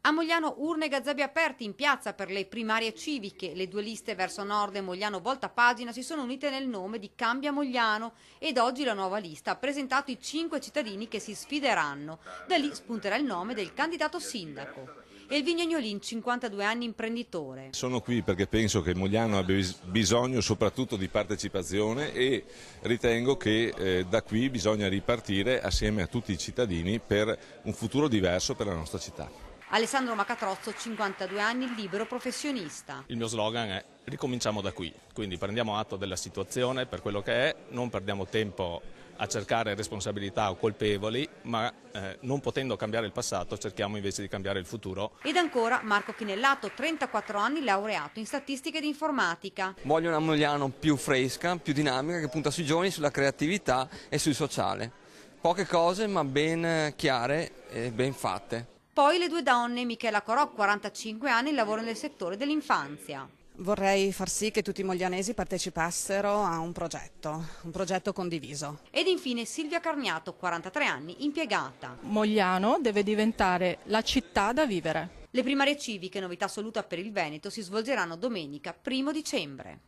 A Mogliano urne e gazebi aperti in piazza per le primarie civiche. Le due liste verso nord e Mogliano voltapagina si sono unite nel nome di Cambia Mogliano ed oggi la nuova lista ha presentato i 5 cittadini che si sfideranno. Da lì spunterà il nome del candidato sindaco. Elvin Agnolin, 52 anni, imprenditore. Sono qui perché penso che Mogliano abbia bisogno soprattutto di partecipazione e ritengo che da qui bisogna ripartire assieme a tutti i cittadini per un futuro diverso per la nostra città. Alessandro Macatrozzo, 52 anni, libero professionista. Il mio slogan è ricominciamo da qui, quindi prendiamo atto della situazione per quello che è, non perdiamo tempo a cercare responsabilità o colpevoli, ma non potendo cambiare il passato cerchiamo invece di cambiare il futuro. Ed ancora Marco Chinellato, 34 anni, laureato in statistica ed informatica. Voglio una Mogliano più fresca, più dinamica, che punta sui giovani, sulla creatività e sul sociale. Poche cose ma ben chiare e ben fatte. Poi le due donne, Michela Corò, 45 anni, lavora nel settore dell'infanzia. Vorrei far sì che tutti i moglianesi partecipassero a un progetto condiviso. Ed infine Silvia Carniato, 43 anni, impiegata. Mogliano deve diventare la città da vivere. Le primarie civiche, novità assoluta per il Veneto, si svolgeranno domenica 1° dicembre.